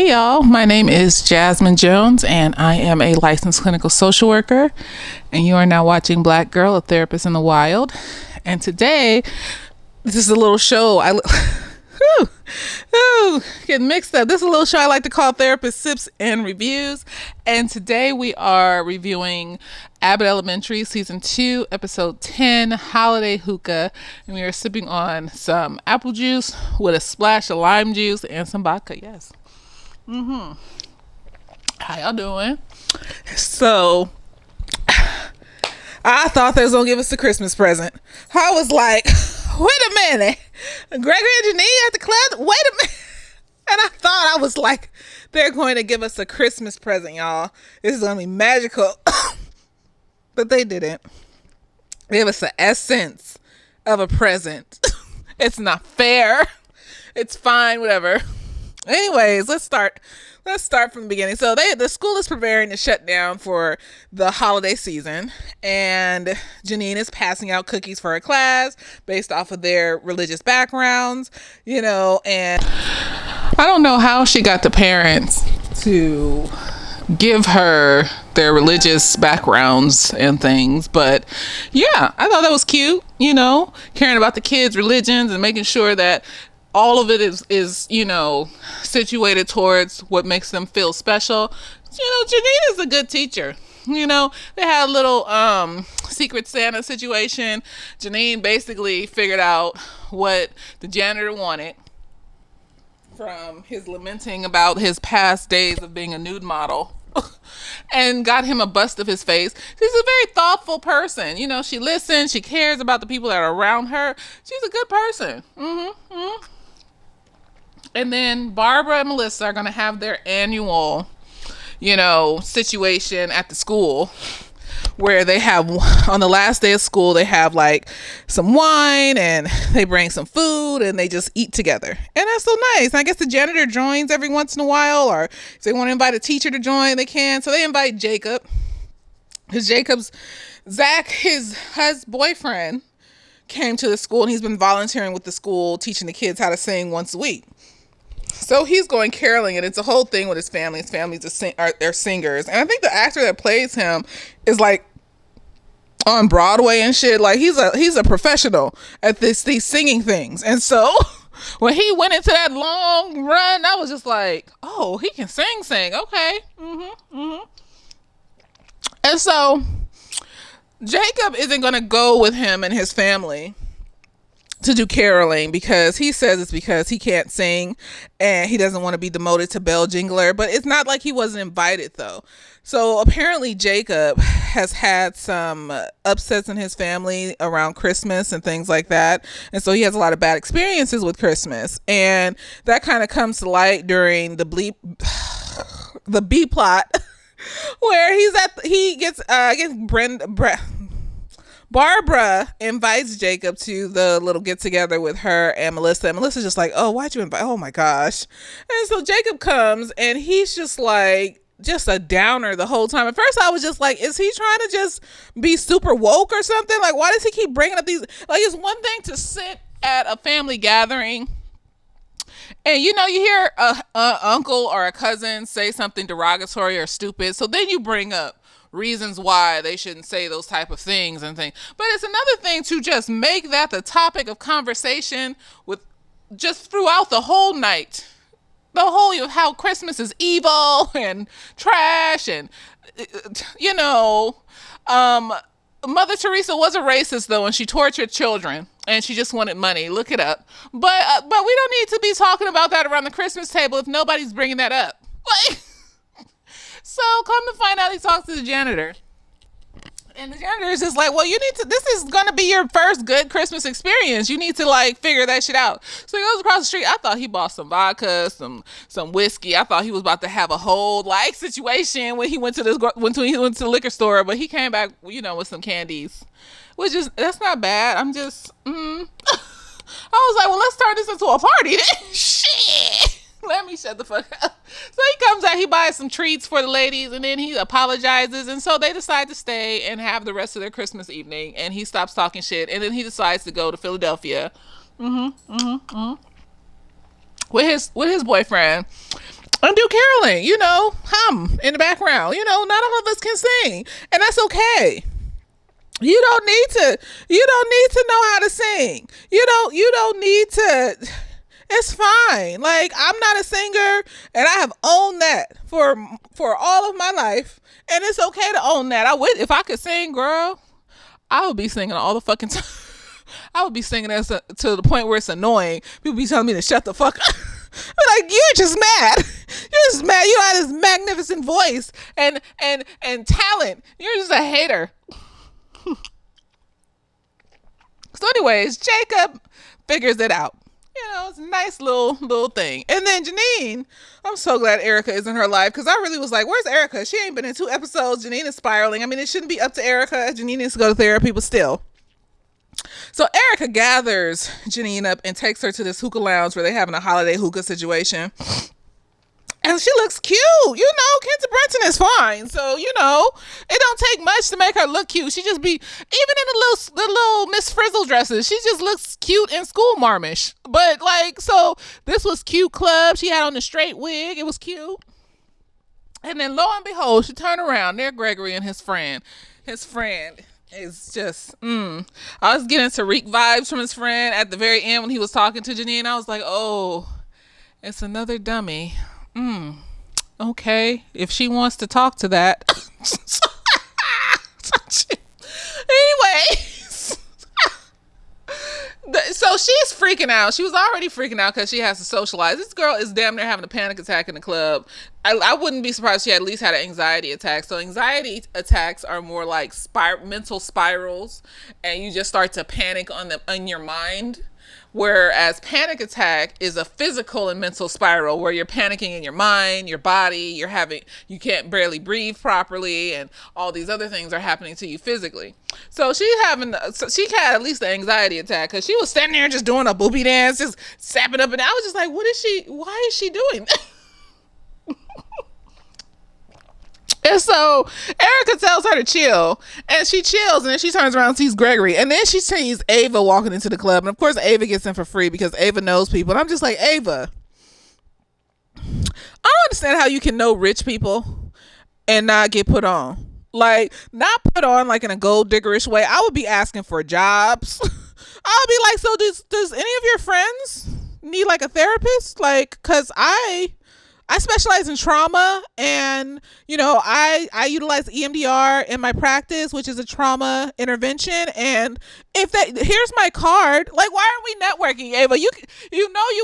Hey y'all, my name is Jasmine Jones and I am a licensed clinical social worker, and you are now watching Black Girl, a Therapist in the Wild. And today, this is a little show getting mixed up. This is a little show I like to call Therapist Sips and Reviews. And today we are reviewing Abbott Elementary Season 2, Episode 10, Holiday Hookah. And we are sipping on some apple juice with a splash of lime juice and some vodka. Yes. How y'all doing? So, I thought they was going to give us a Christmas present. I was like, wait a minute. Gregory and Janine at the club? Wait a minute. And I thought, I was like, they're going to give us a Christmas present, y'all. This is going to be magical. But they didn't. They gave us the essence of a present. It's not fair. It's fine, whatever. Anyways, let's start from the beginning. So the school is preparing to shut down for the holiday season, and Janine is passing out cookies for her class based off of their religious backgrounds, and I don't know how she got the parents to give her their religious backgrounds and things, but yeah, I thought that was cute, caring about the kids' religions and making sure that all of it is situated towards what makes them feel special. Janine is a good teacher. They had a little Secret Santa situation. Janine basically figured out what the janitor wanted from his lamenting about his past days of being a nude model and got him a bust of his face. She's a very thoughtful person. She listens. She cares about the people that are around her. She's a good person. And then Barbara and Melissa are going to have their annual, situation at the school where they have, on the last day of school, they have like some wine and they bring some food and they just eat together. And that's so nice. I guess the janitor joins every once in a while, or if they want to invite a teacher to join, they can. So they invite Jacob. Because Zach, his boyfriend, came to the school and he's been volunteering with the school, teaching the kids how to sing once a week. So he's going caroling, and it's a whole thing with his family. His family's they're singers, and I think the actor that plays him is like on Broadway and shit. Like he's a professional at these singing things. And so when he went into that long run, I was just like, oh, he can sing. Okay. And so Jacob isn't gonna go with him and his family to do caroling because he says it's because he can't sing and he doesn't want to be demoted to bell jingler. But it's not like he wasn't invited though. So apparently Jacob has had some upsets in his family around Christmas and things like that, and so he has a lot of bad experiences with Christmas, and that kind of comes to light during the B plot where Barbara invites Jacob to the little get together with her and Melissa. And Melissa's just like, oh, why'd you invite? Oh my gosh. And so Jacob comes and he's just like, just a downer the whole time. At first I was just like, is he trying to just be super woke or something? Like, why does he keep bringing up these, like, it's one thing to sit at a family gathering and you hear a uncle or a cousin say something derogatory or stupid, so then you bring up reasons why they shouldn't say those type of things and things. But it's another thing to just make that the topic of conversation with just throughout the whole night. The whole of how Christmas is evil and trash and Mother Teresa was a racist though, and she tortured children and she just wanted money. Look it up. But we don't need to be talking about that around the Christmas table if nobody's bringing that up. Like, so come to find out, he talks to the janitor. And the janitor is just like, well, this is going to be your first good Christmas experience. You need to like figure that shit out. So he goes across the street. I thought he bought some vodka, some whiskey. I thought he was about to have a whole like situation when he went to the liquor store, but he came back, with some candies, that's not bad. I'm just, I was like, well, let's turn this into a party then. Shit. Let me shut the fuck up. So he comes out, he buys some treats for the ladies, and then he apologizes, and so they decide to stay and have the rest of their Christmas evening, and he stops talking shit, and then he decides to go to Philadelphia with his boyfriend. and do caroling, hum in the background. Not all of us can sing, and that's okay. You don't need to know how to sing. You don't need to. It's fine. Like, I'm not a singer, and I have owned that for all of my life, and it's okay to own that. I would, if I could sing, girl, I would be singing all the fucking time. I would be singing to the point where it's annoying. People be telling me to shut the fuck up. Like, you're just mad. You're just mad. You have this magnificent voice and talent. You're just a hater. So anyways, Jacob figures it out. It's a nice little thing. And then Janine, I'm so glad Erica is in her life, because I really was like, where's Erica? She ain't been in 2 episodes. Janine is spiraling. I mean, it shouldn't be up to Erica. Janine needs to go to therapy, but still. So Erica gathers Janine up and takes her to this hookah lounge where they're having a holiday hookah situation. And she looks cute. Kenzie Brenton is fine. So, it don't take much to make her look cute. She just be, even in the little Miss Frizzle dresses, she just looks cute and school marmish. But, so this was cute club. She had on the straight wig. It was cute. And then lo and behold, she turned around. There Gregory and his friend. His friend is just, I was getting Tariq vibes from his friend at the very end when he was talking to Janine. I was like, oh, it's another dummy. Okay, if she wants to talk to that. Anyways, so she's freaking out. She was already freaking out because she has to socialize. This girl is damn near having a panic attack in the club. I wouldn't be surprised if she at least had an anxiety attack. So anxiety attacks are more like mental spirals, and you just start to panic on your mind. Whereas panic attack is a physical and mental spiral where you're panicking in your mind, your body, you can't barely breathe properly, and all these other things are happening to you physically. So she had at least an anxiety attack, because she was standing there just doing a booby dance, just sapping up, and I was just like, why is she doing that? And so Erica tells her to chill, and she chills, and then she turns around and sees Gregory, and then she sees Ava walking into the club, and of course Ava gets in for free because Ava knows people. And I'm just like, Ava, I don't understand how you can know rich people and not get put on. Like, not put on like in a gold diggerish way. I would be asking for jobs. I would be like, so does any of your friends need like a therapist? Like, cause I specialize in trauma, and I utilize EMDR in my practice, which is a trauma intervention. And here's my card. Like, why aren't we networking, Ava? You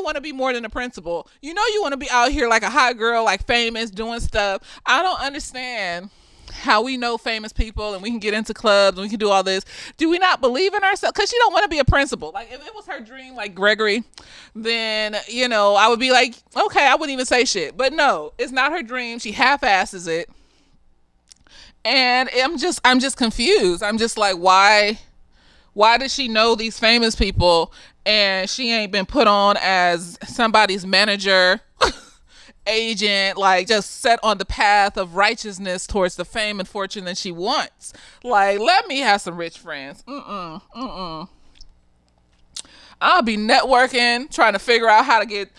want to be more than a principal. You want to be out here like a hot girl, like famous, doing stuff. I don't understand how we know famous people and we can get into clubs and we can do all this. Do we not believe in ourselves? Because she don't want to be a principal. Like, if it was her dream, like Gregory, then I would be like, okay, I wouldn't even say shit. But no, it's not her dream. She half-asses it, and I'm just confused. I'm just like, why does she know these famous people and she ain't been put on as somebody's manager, agent, like just set on the path of righteousness towards the fame and fortune that she wants? Like, let me have some rich friends. I'll be networking, trying to figure out how to get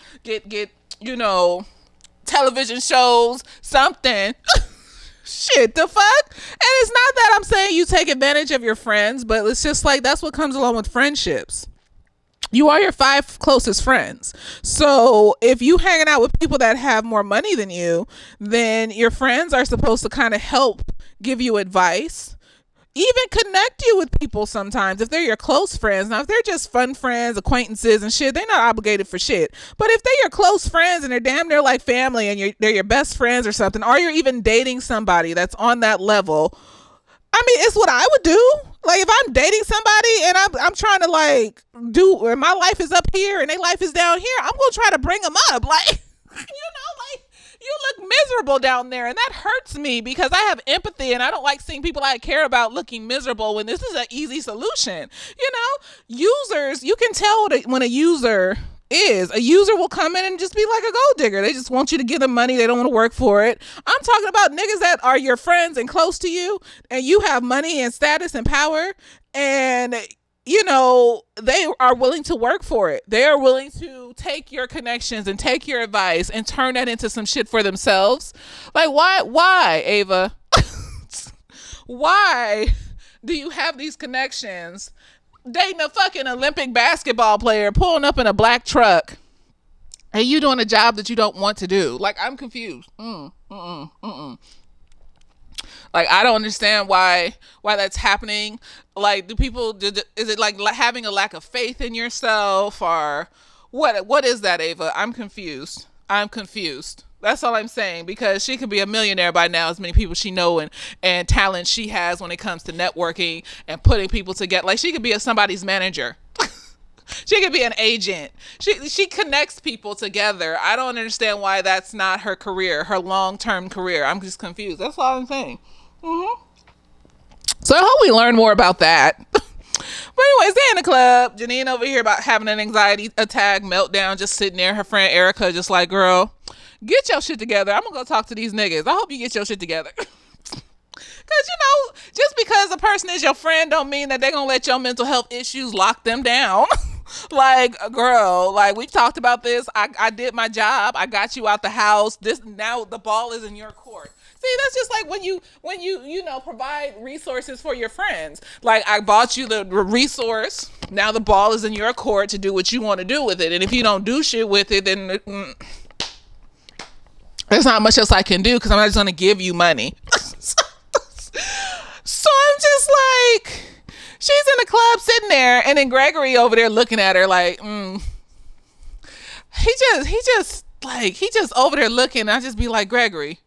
television shows, something. Shit, the fuck? And it's not that I'm saying you take advantage of your friends, but it's just like, that's what comes along with friendships. You are your 5 closest friends. So if you hanging out with people that have more money than you, then your friends are supposed to kind of help give you advice, even connect you with people sometimes if they're your close friends. Now, if they're just fun friends, acquaintances and shit, they're not obligated for shit. But if they're your close friends and they're damn near like family, and they're your best friends or something, or you're even dating somebody that's on that level, I mean, it's what I would do. Like, if I'm dating somebody and I'm trying to like where my life is up here and their life is down here, I'm gonna try to bring them up. Like, like, you look miserable down there, and that hurts me because I have empathy and I don't like seeing people I care about looking miserable when this is an easy solution. Users, you can tell when a user will come in and just be like a gold digger. They just want you to give them money. They don't want to work for it. I'm talking about niggas that are your friends and close to you, and you have money and status and power, and they are willing to work for it. They are willing to take your connections and take your advice and turn that into some shit for themselves. Like, why, Ava? Why do you have these connections? Dating a fucking Olympic basketball player, pulling up in a black truck, and you doing a job that you don't want to do. Like, I'm confused. Like, I don't understand why that's happening. Like, is it like having a lack of faith in yourself, or what is that, Ava? I'm confused. That's all I'm saying, because she could be a millionaire by now, as many people she know and talent she has when it comes to networking and putting people together. Like, she could be somebody's manager. She could be an agent. She connects people together. I don't understand why that's not her career, her long-term career. I'm just confused. That's all I'm saying. So I hope we learn more about that. But anyways, they're in the club. Janine over here about having an anxiety attack, meltdown, just sitting there. Her friend Erica just like, girl, get your shit together. I'm going to go talk to these niggas. I hope you get your shit together. Because, just because a person is your friend don't mean that they're going to let your mental health issues lock them down. Like, girl, like, we talked about this. I did my job. I got you out the house. Now the ball is in your court. See, that's just like when you provide resources for your friends. Like, I bought you the resource. Now the ball is in your court to do what you want to do with it. And if you don't do shit with it, then there's not much else I can do, because I'm not just going to give you money. So I'm just like, she's in the club sitting there, and then Gregory over there looking at her like, he just over there looking. And I just be like, Gregory,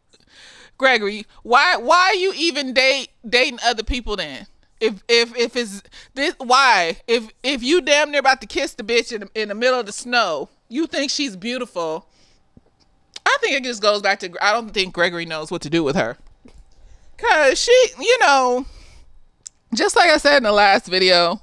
why are you even dating other people then? If it's this, why? If you damn near about to kiss the bitch in the middle of the snow, you think she's beautiful? I think it just goes back to, I don't think Gregory knows what to do with her. Cause she, just like I said in the last video,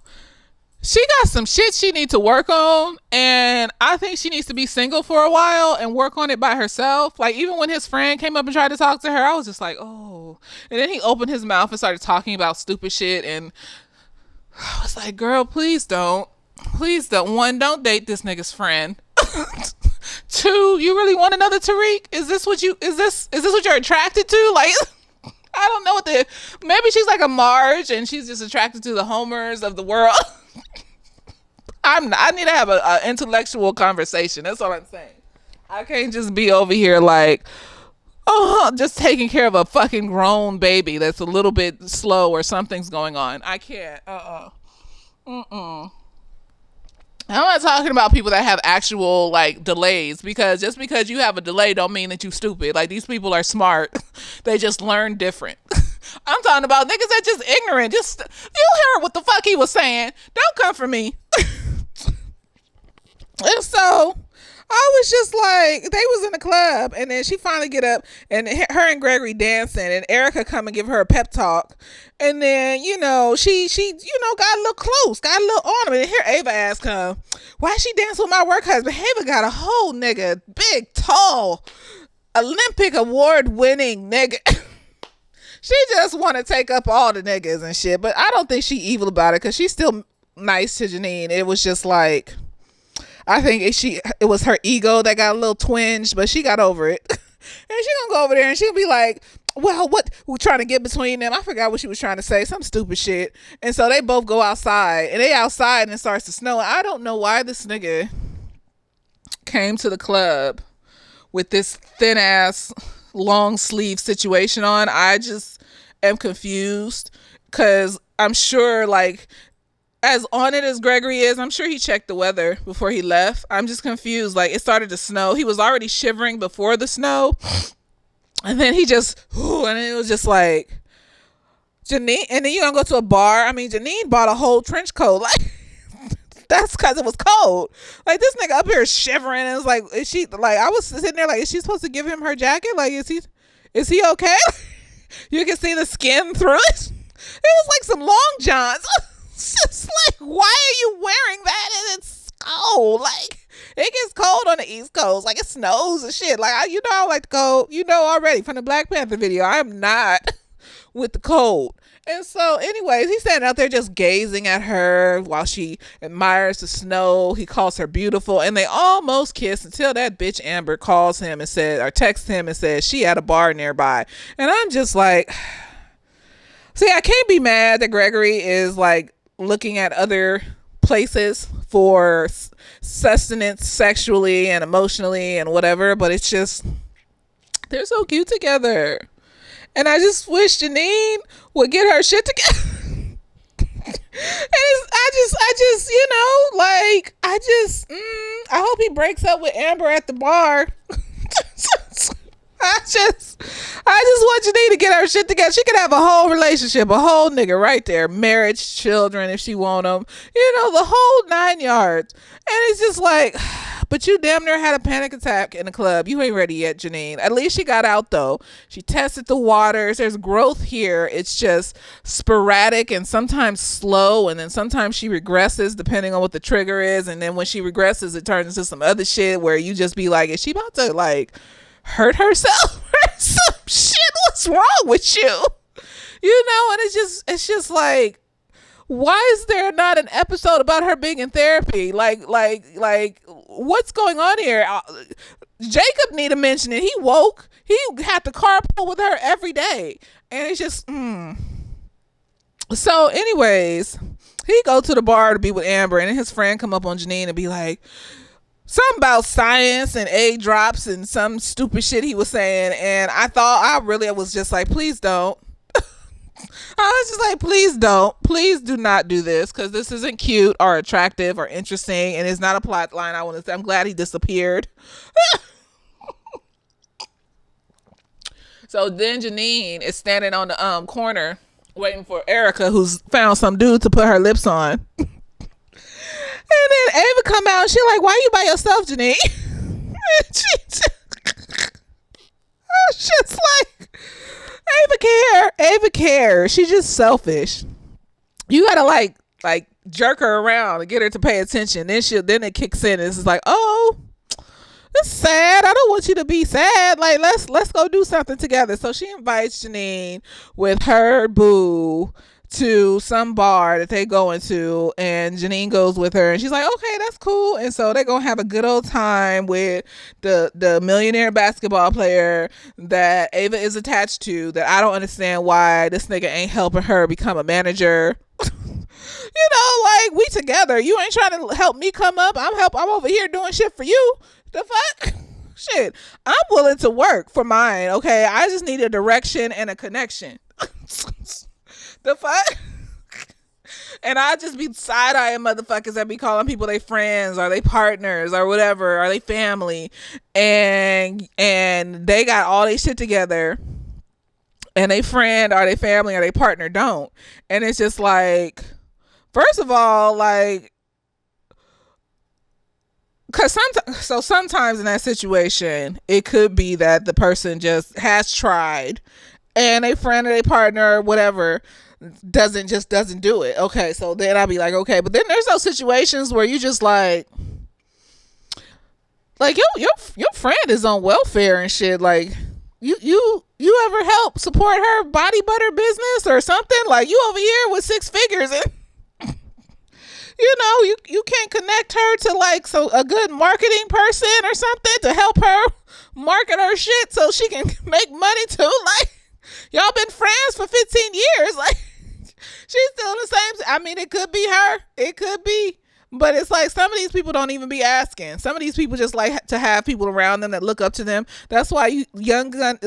she got some shit she needs to work on, and I think she needs to be single for a while and work on it by herself. Like, even when his friend came up and tried to talk to her, I was just like, oh. And then he opened his mouth and started talking about stupid shit, and I was like, girl, please don't. One, don't date this nigga's friend. Two, you really want another Tariq? Is this what you're attracted to? Like, I don't know maybe she's like a Marge and she's just attracted to the Homers of the world. I need to have an intellectual conversation. That's all I'm saying. I can't just be over here like, just taking care of a fucking grown baby that's a little bit slow or something's going on. I can't. I'm not talking about people that have actual like delays, because just because you have a delay don't mean that you stupid. Like, these people are smart. They just learn different. I'm talking about niggas that just ignorant. You heard what the fuck he was saying. Don't come for me. And so I was just like, they was in the club, and then she finally get up, and her and Gregory dancing, and Erica come and give her a pep talk, and then she got a little close, got a little ornament, and here Ava asked her, why she dance with my work husband? Ava got a whole nigga, big, tall, Olympic award winning nigga. She just want to take up all the niggas and shit, but I don't think she evil about it, because she's still nice to Janine. It was just like, I think it was her ego that got a little twinged, but she got over it. And she gonna go over there and she'll be like, well, what we're trying to get between them. I forgot what she was trying to say, some stupid shit. And so they both go outside, and they outside and it starts to snow. And I don't know why this nigga came to the club with this thin ass long sleeve situation on. I just am confused, because I'm sure, like, as on it as Gregory is, I'm sure he checked the weather before he left. I'm just confused. Like, it started to snow. He was already shivering before the snow. And then and it was just like, Janine, and then you gonna go to a bar? I mean, Janine bought a whole trench coat. Like, that's because it was cold. Like, this nigga up here shivering, and it's like, is she, like, I was sitting there like, is she supposed to give him her jacket? Like, is he okay? You can see the skin through it. It was like some long johns. It's just like, why are you wearing that? And it's cold. Like, it gets cold on the East Coast. Like, it snows and shit. Like, I like to go, already from the Black Panther video, I am not with the cold. And so, anyways, he's standing out there just gazing at her while she admires the snow. He calls her beautiful, and they almost kiss until that bitch Amber calls him and said, or texts him and says she at a bar nearby. And I'm just like, see, I can't be mad that Gregory is like looking at other places for sustenance sexually and emotionally and whatever, but it's just, they're so cute together. And I just wish Janine would get her shit together. I hope he breaks up with Amber at the bar. I just want Janine to get her shit together. She could have a whole relationship, a whole nigga right there, marriage, children, if she want them, the whole 9 yards. And it's just like, but you damn near had a panic attack in the club. You ain't ready yet, Janine. At least she got out though. She tested the waters. There's growth here. It's just sporadic and sometimes slow, and then sometimes she regresses depending on what the trigger is. And then when she regresses, it turns into some other shit where you just be like, is she about to like hurt herself or some shit? What's wrong with you? And it's just like, why is there not an episode about her being in therapy? Like what's going on here? Jacob need to mention it. He woke. He had to carpool with her every day, and it's just So anyways, he go to the bar to be with Amber, and then his friend come up on Janine and be like, something about science and egg drops and some stupid shit he was saying. And I was just like, please don't. I was just like, please don't. Please do not do this, because this isn't cute or attractive or interesting, and it's not a plot line I want to say. I'm glad he disappeared. So then Janine is standing on the corner waiting for Erica, who's found some dude to put her lips on. And then Ava come out and she like, why you by yourself, Janine? I was just like, Ava cares. She's just selfish. You gotta like jerk her around and get her to pay attention. Then it kicks in and it's like, oh, it's sad. I don't want you to be sad. Like, let's go do something together. So she invites Janine with her boo to some bar that they go into, and Janine goes with her, and she's like, okay, that's cool. And so they're gonna have a good old time with the millionaire basketball player that Ava is attached to, that I don't understand why this nigga ain't helping her become a manager. Like, we together. You ain't trying to help me come up. I'm over here doing shit for you. The fuck? Shit. I'm willing to work for mine, okay? I just need a direction and a connection. The fuck? And I just be side-eyeing motherfuckers that be calling people they friends or they partners or whatever, or they family, and they got all they shit together, and they friend or they family or they partner don't. And it's just like, first of all, like, because sometimes in that situation, it could be that the person just has tried, and a friend or a partner or whatever doesn't do it. Okay, so then I'll be like, okay, but then there's those situations where you just like your friend is on welfare and shit. Like, you ever help support her body butter business or something? Like, you over here with 6 figures and you can't connect her to like a good marketing person or something to help her market her shit so she can make money too. Like, y'all been friends for 15 years. Like, she's still the same. I mean, it could be her. It could be. But it's like, some of these people don't even be asking. Some of these people just like to have people around them that look up to them. That's why Young Thug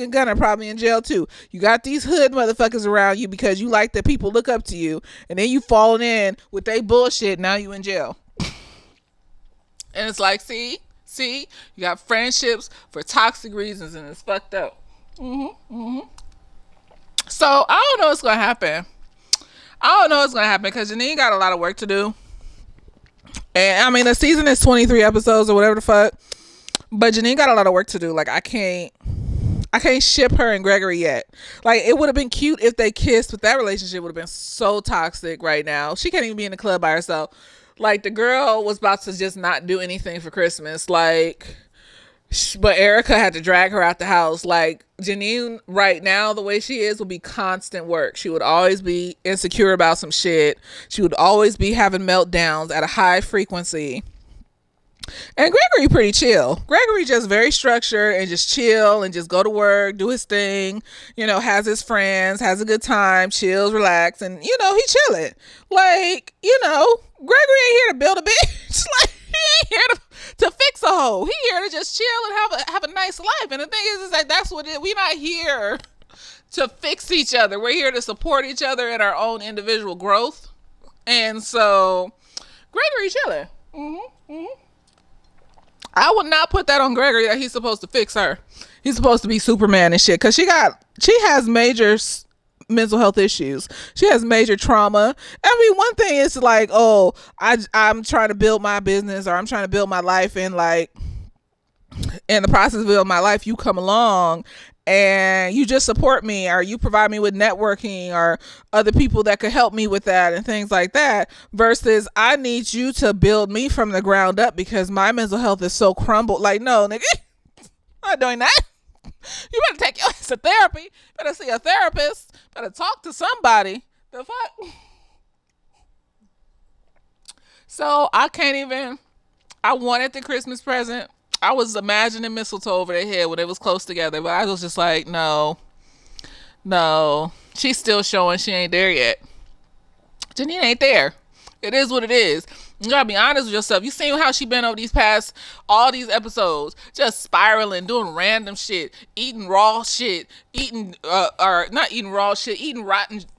and Gunn are probably in jail too. You got these hood motherfuckers around you because you like that people look up to you, and then you falling in with they bullshit. Now you in jail. And it's like, see, you got friendships for toxic reasons, and it's fucked up. So I don't know what's gonna happen. Because Janine got a lot of work to do. And I mean, the season is 23 episodes or whatever the fuck. But Janine got a lot of work to do. Like, I can't ship her and Gregory yet. Like, it would have been cute if they kissed, but that relationship would have been so toxic right now. She can't even be in the club by herself. Like, the girl was about to just not do anything for Christmas. Like, But Erica had to drag her out the house. Like Janine, right now, the way she is, will be constant work. She would always be insecure about some shit. She would always be having meltdowns at a high frequency. And Gregory pretty chill. Gregory just very structured and just chill and just go to work, do his thing, has his friends, has a good time, chills, relax, and he chilling. Like, Gregory ain't here to build a bitch. Like, he ain't here to fix a hoe. He here to just chill and have a nice life. And the thing is like that's what we not here to fix each other. We're here to support each other in our own individual growth. And so Gregory chilling. I would not put that on Gregory that he's supposed to fix her. He's supposed to be Superman and shit. Because she has major mental health issues. She has major trauma. I mean, one thing is like, oh, I'm trying to build my business or I'm trying to build my life, and like in the process of building my life, you come along and you just support me, or you provide me with networking or other people that could help me with that and things like that, versus I need you to build me from the ground up because my mental health is so crumbled. Like, no, nigga, I'm not doing that. You better take your ass to therapy. Better see a therapist. Better talk to somebody. The fuck? So I wanted the Christmas present. I was imagining mistletoe over their head when they was close together, but I was just like, no. She's still showing she ain't there yet. Janine ain't there. It is what it is. You gotta be honest with yourself. You seen how she been over all these episodes, just spiraling, doing random shit, eating raw shit, eating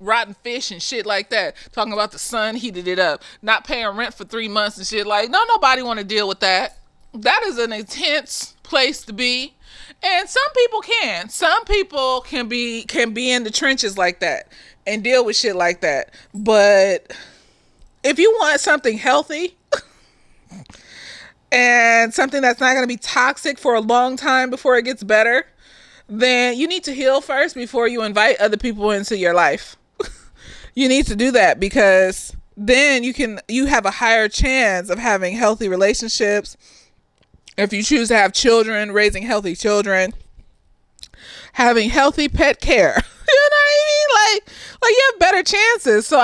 rotten fish and shit like that. Talking about the sun heated it up, not paying rent for 3 months and shit. Like, nobody want to deal with that. That is an intense place to be. And some people can. Some people can be in the trenches like that and deal with shit like that. But if you want something healthy and something that's not going to be toxic for a long time before it gets better, then you need to heal first before you invite other people into your life. You need to do that, because then you have a higher chance of having healthy relationships. If you choose to have children, raising healthy children, having healthy pet care, you know what I mean? Like you have better chances. So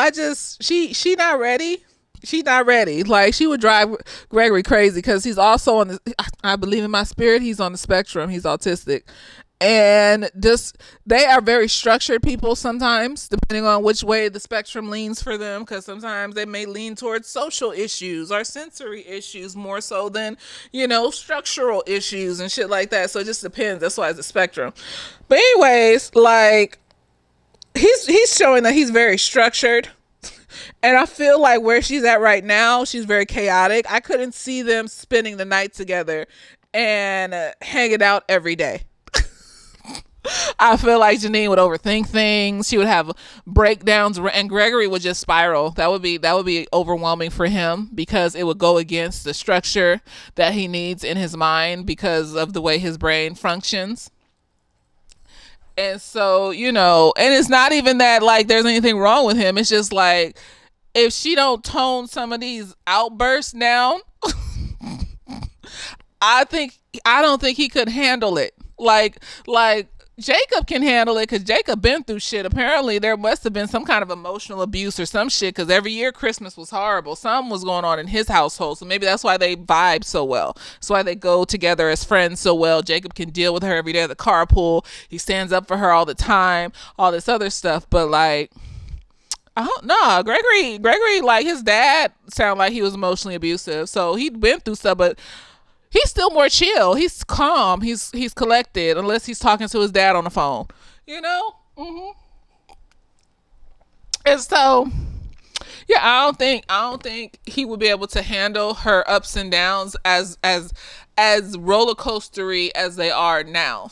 she not ready. She's not ready. Like, she would drive Gregory crazy because he's also I believe in my spirit, he's on the spectrum. He's autistic. And they are very structured people sometimes, depending on which way the spectrum leans for them, because sometimes they may lean towards social issues or sensory issues more so than, structural issues and shit like that. So it just depends. That's why it's a spectrum. But anyways, like, he's showing that he's very structured. And I feel like where she's at right now, she's very chaotic. I couldn't see them spending the night together and hanging out every day. I feel like Janine would overthink things. She would have breakdowns, and Gregory would just spiral. That would be overwhelming for him, because it would go against the structure that he needs in his mind because of the way his brain functions. And so, and it's not even that like there's anything wrong with him. It's just like, if she don't tone some of these outbursts down, I don't think he could handle it. Like Jacob can handle it, because Jacob been through shit. Apparently there must have been some kind of emotional abuse or some shit, because every year Christmas was horrible. Something was going on in his household, so maybe that's why they vibe so well. That's why they go together as friends so well. Jacob can deal with her every day at the carpool. He stands up for her all the time, all this other stuff. But like, I don't know. Gregory, like, his dad sounded like he was emotionally abusive, so he'd been through stuff, but he's still more chill. He's calm. He's collected, unless he's talking to his dad on the phone. And so, yeah, I don't think he would be able to handle her ups and downs as roller coastery as they are now.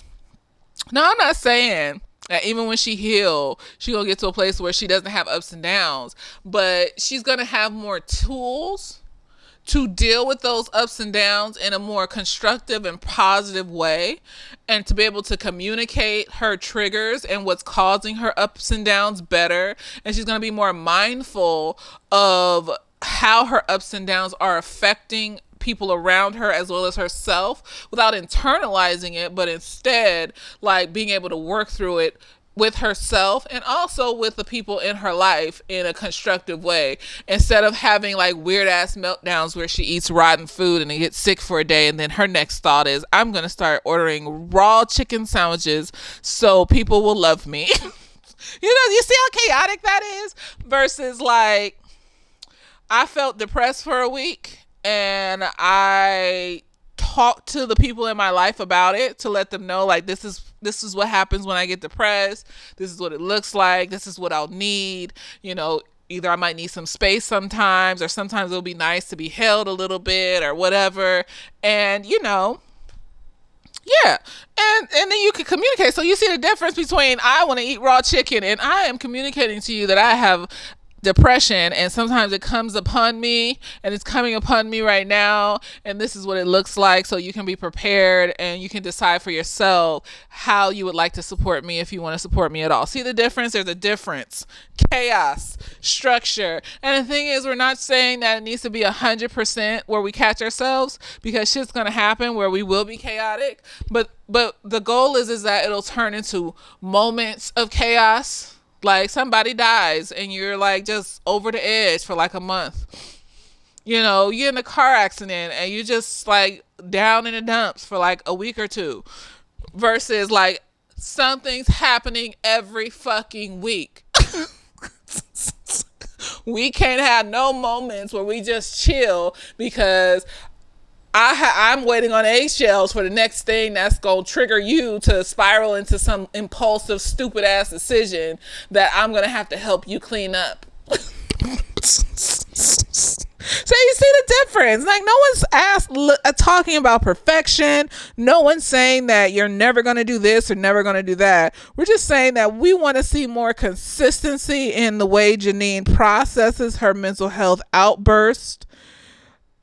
Now, I'm not saying that even when she heal, she gonna get to a place where she doesn't have ups and downs, but she's gonna have more tools to deal with those ups and downs in a more constructive and positive way, and to be able to communicate her triggers and what's causing her ups and downs better. And she's going to be more mindful of how her ups and downs are affecting people around her as well as herself without internalizing it, but instead like being able to work through it with herself and also with the people in her life in a constructive way, instead of having like weird ass meltdowns where she eats rotten food and gets sick for a day, and then her next thought is, I'm gonna start ordering raw chicken sandwiches so people will love me. You see how chaotic that is? Versus like, I felt depressed for a week and I talked to the people in my life about it to let them know, like, this is what happens when I get depressed. This is what it looks like. This is what I'll need. Either I might need some space sometimes, or sometimes it'll be nice to be held a little bit or whatever. And, yeah. And then you can communicate. So you see the difference between I want to eat raw chicken and I am communicating to you that I have depression, and sometimes it comes upon me, and it's coming upon me right now, and this is what it looks like, so you can be prepared and you can decide for yourself how you would like to support me, if you want to support me at all. See the difference? There's a difference. Chaos, structure. And the thing is, we're not saying that it needs to be 100% where we catch ourselves, because shit's gonna happen where we will be chaotic, but the goal is that it'll turn into moments of chaos. Like somebody dies and you're like just over the edge for like a month. You're in a car accident and you just like down in the dumps for like a week or two. Versus like something's happening every fucking week. We can't have no moments where we just chill because I'm waiting on eggshells for the next thing that's going to trigger you to spiral into some impulsive, stupid ass decision that I'm going to have to help you clean up. So you see the difference. Like, no one's talking about perfection. No one's saying that you're never going to do this or never going to do that. We're just saying that we want to see more consistency in the way Janine processes her mental health outburst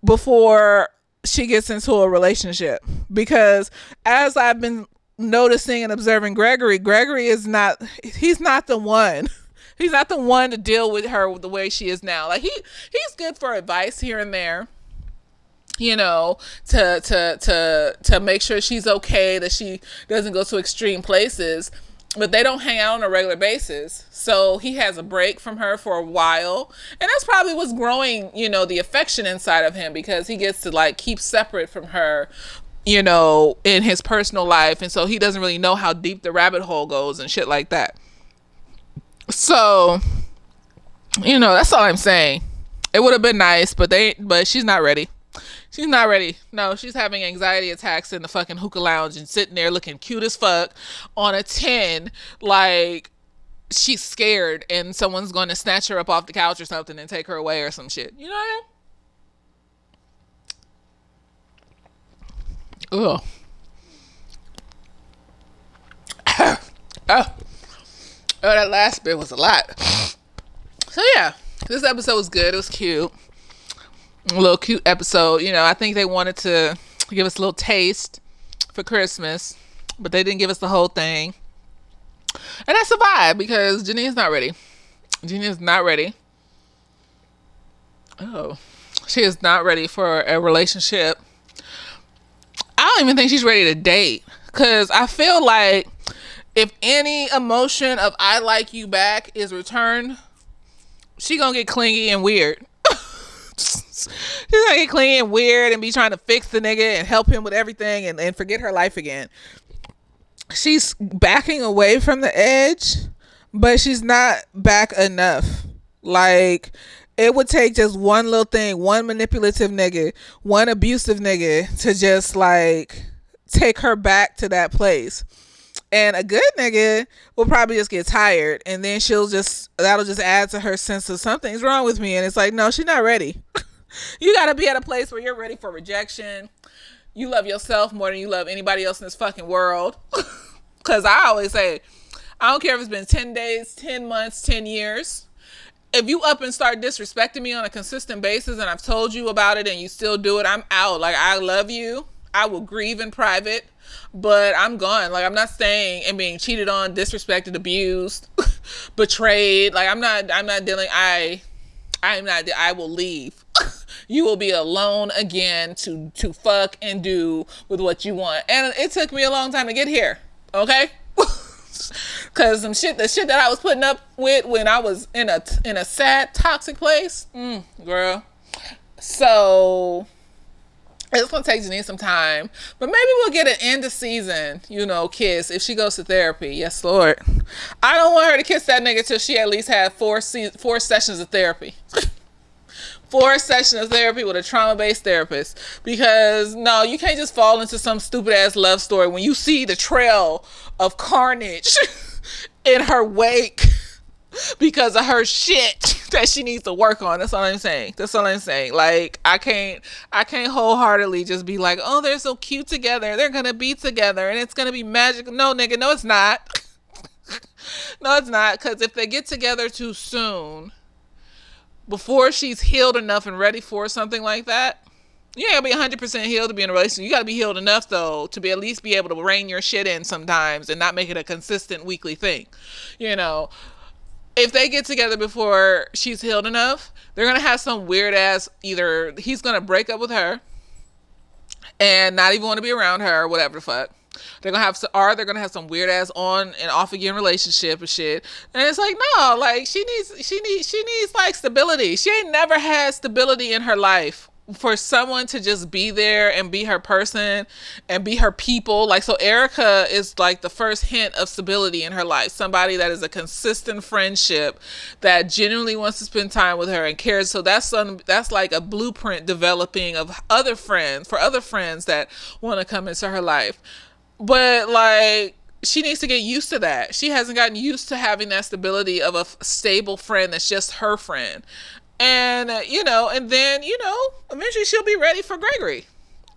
before she gets into a relationship. Because as I've been noticing and observing Gregory is not, he's not the one. He's not the one to deal with her the way she is now. Like he's good for advice here and there, to make sure she's okay, that she doesn't go to extreme places. But they don't hang out on a regular basis. So he has a break from her for a while. And that's probably what's growing, the affection inside of him, because he gets to like keep separate from her, in his personal life. And so he doesn't really know how deep the rabbit hole goes and shit like that. So, that's all I'm saying. It would have been nice, but she's not ready. She's not ready. No, she's having anxiety attacks in the fucking hookah lounge and sitting there looking cute as fuck on a 10, like she's scared and someone's going to snatch her up off the couch or something and take her away or some shit. You know what I mean? Ugh. Oh, that last bit was a lot. So yeah, this episode was good. It was cute. A little cute episode. I think they wanted to give us a little taste for Christmas, but they didn't give us the whole thing. And that's a vibe, because Janine's not ready. Janine is not ready. Oh, she is not ready for a relationship. I don't even think she's ready to date, because I feel like if any emotion of I like you back is returned, she gonna get clingy and weird. She's gonna get clingy and weird and be trying to fix the nigga and help him with everything and forget her life again. She's backing away from the edge, but she's not back enough. Like, it would take just one little thing, one manipulative nigga, one abusive nigga to just like take her back to that place. And a good nigga will probably just get tired, and then that'll just add to her sense of something's wrong with me. And it's like, no, she's not ready. You got to be at a place where you're ready for rejection. You love yourself more than you love anybody else in this fucking world. Because I always say, I don't care if it's been 10 days, 10 months, 10 years. If you up and start disrespecting me on a consistent basis and I've told you about it and you still do it, I'm out. Like, I love you. I will grieve in private, but I'm gone. Like, I'm not staying and being cheated on, disrespected, abused, betrayed. Like, I'm not dealing. I will leave. You will be alone again to fuck and do with what you want. And it took me a long time to get here. Okay? Cause the shit that I was putting up with when I was in a sad, toxic place, girl. So it's gonna take Janine some time, but maybe we'll get an end of season, kiss if she goes to therapy. Yes, Lord. I don't want her to kiss that nigga till she at least had 4 sessions of therapy. 4 sessions of therapy with a trauma-based therapist, because no, you can't just fall into some stupid ass love story when you see the trail of carnage in her wake because of her shit that she needs to work on. That's all I'm saying. Like, I can't wholeheartedly just be like, oh, they're so cute together, they're gonna be together and it's gonna be magic. No, nigga, no, it's not. No, it's not, because if they get together too soon, before she's healed enough and ready for something like that, you ain't gonna be 100% healed to be in a relationship. You gotta be healed enough, though, to be at least be able to rein your shit in sometimes and not make it a consistent weekly thing. If they get together before she's healed enough, they're gonna have some weird ass, either he's gonna break up with her and not even want to be around her or whatever the fuck. They're gonna have some weird ass on and off again relationship and shit. And it's like, no, like she needs like stability. She ain't never had stability in her life. For someone to just be there and be her person and be her people. Like, so Erica is like the first hint of stability in her life. Somebody that is a consistent friendship that genuinely wants to spend time with her and cares. So that's like a blueprint developing of other friends that want to come into her life. But like, she needs to get used to that. She hasn't gotten used to having that stability of a stable friend that's just her friend. And, and then, eventually she'll be ready for Gregory.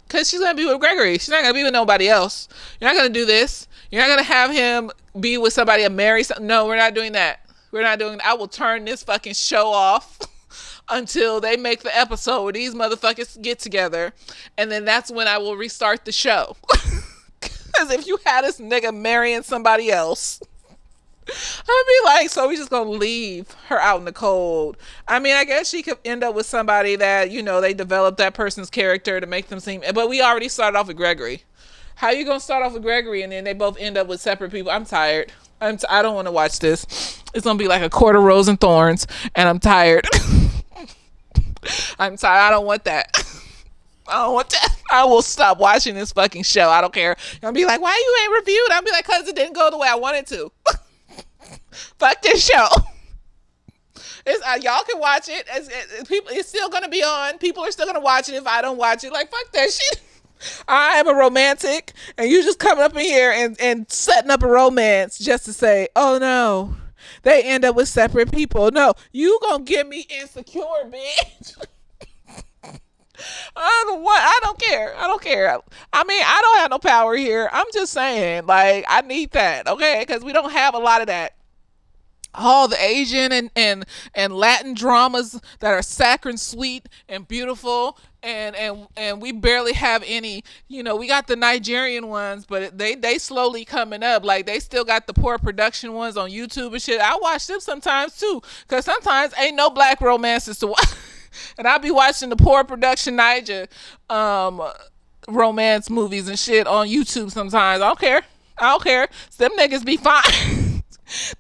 Because she's going to be with Gregory. She's not going to be with nobody else. You're not going to do this. You're not going to have him be with somebody and marry. No, we're not doing that. I will turn this fucking show off until they make the episode where these motherfuckers get together. And then that's when I will restart the show. Because if you had this nigga marrying somebody else, I'd be like, so we just gonna leave her out in the cold? I mean, I guess she could end up with somebody that, they develop that person's character to make them seem, but we already started off with Gregory. How you gonna start off with Gregory and then they both end up with separate people? I'm tired. I don't want to watch this. It's gonna be like a court of rose and thorns, and I'm tired. I'm tired. I don't want that. I will stop watching this fucking show. I don't care. I'll be like, why you ain't reviewed? I'll be like, cause it didn't go the way I wanted to. Fuck this show. Y'all can watch it. It's still gonna be on. People are still gonna watch it if I don't watch it. Like, fuck that shit. I am a romantic, and you just coming up in here and setting up a romance just to say, oh no, they end up with separate people. No, you gonna get me insecure, bitch. I don't care. I mean, I don't have no power here. I'm just saying, like, I need that, okay? Because we don't have a lot of that. All the Asian and Latin dramas that are saccharine sweet and beautiful, and we barely have any. We got the Nigerian ones, but they slowly coming up. Like, they still got the poor production ones on YouTube and shit. I watch them sometimes too, because sometimes ain't no black romances to watch. And I'll be watching the poor production Niger romance movies and shit on YouTube sometimes. I don't care. Them niggas be fine.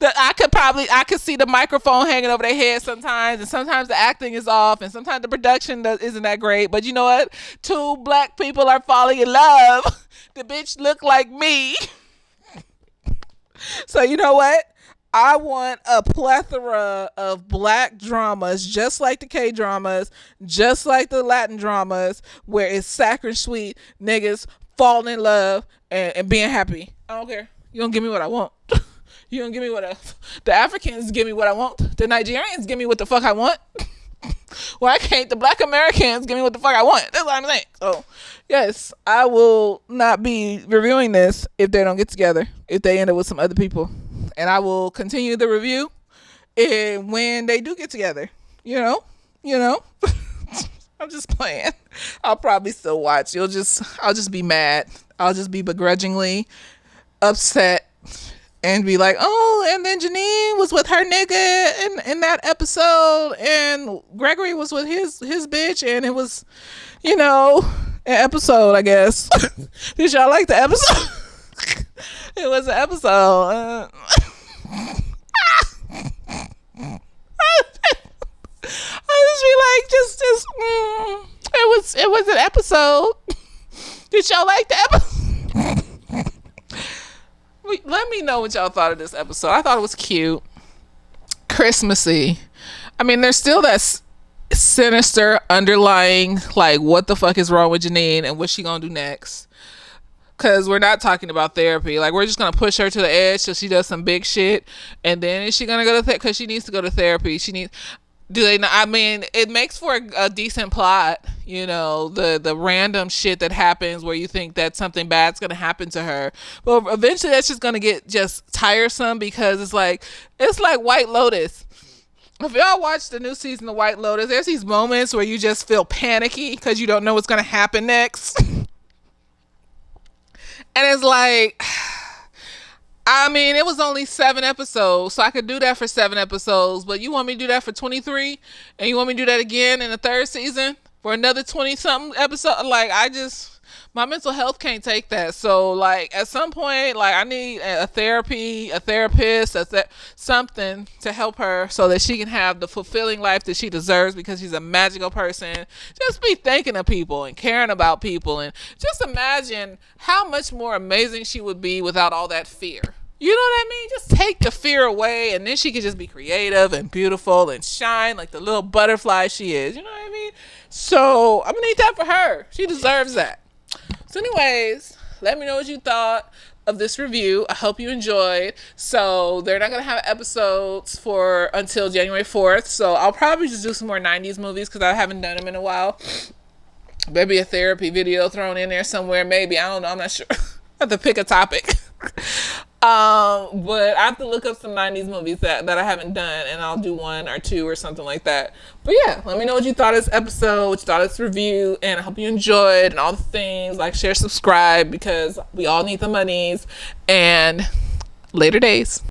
I could see the microphone hanging over their head sometimes, and sometimes the acting is off, and sometimes the production isn't that great. But you know what? 2 black people are falling in love. The bitch look like me. So you know what? I want a plethora of black dramas, just like the K-dramas, just like the Latin dramas, where it's saccharine sweet, niggas falling in love and being happy. I don't care. You don't give me what I want. You don't give me the Africans give me what I want. The Nigerians give me what the fuck I want. Why can't the black Americans give me what the fuck I want? That's what I'm saying. So, yes, I will not be reviewing this if they don't get together, if they end up with some other people. And I will continue the review when they do get together. You know. I'm just playing. I'll probably still watch. I'll just be mad. I'll just be begrudgingly upset and be like, oh, and then Janine was with her nigga in that episode, and Gregory was with his bitch, and it was, an episode, I guess. Did y'all like the episode? It was an episode. I just be like, it was an episode. Did y'all like the episode? Let me know what y'all thought of this episode. I thought it was cute, Christmassy. I mean, there's still that sinister underlying, like, what the fuck is wrong with Janine and what's she gonna do next? Because we're not talking about therapy. Like, we're just gonna push her to the edge so she does some big shit, and then is she gonna go to therapy? Because she needs to go to therapy. Do they not? I mean, it makes for a decent plot, the random shit that happens where you think that something bad's gonna happen to her, but eventually that's just gonna get just tiresome, because it's like White Lotus. If y'all watch the new season of White Lotus, there's these moments where you just feel panicky because you don't know what's gonna happen next. And it's like, I mean, it was only 7 episodes, so I could do that for 7 episodes, but you want me to do that for 23? And you want me to do that again in the 3rd season for another 20-something episode? Like, my mental health can't take that. So, like, at some point, like, I need a therapist, something to help her so that she can have the fulfilling life that she deserves, because she's a magical person. Just be thinking of people and caring about people, and just imagine how much more amazing she would be without all that fear. You know what I mean? Just take the fear away, and then she could just be creative and beautiful and shine like the little butterfly she is. You know what I mean? So I'm gonna need that for her. She deserves that. So anyways, let me know what you thought of this review. I hope you enjoyed. So they're not going to have episodes until January 4th. So I'll probably just do some more 90s movies because I haven't done them in a while. Maybe a therapy video thrown in there somewhere. Maybe. I don't know. I'm not sure. I have to pick a topic. But I have to look up some 90s movies that I haven't done, and I'll do 1 or 2 or something like that. But yeah, let me know what you thought of this episode, what you thought of this review, and I hope you enjoyed, and all the things, like, share, subscribe, because we all need the monies, and later days.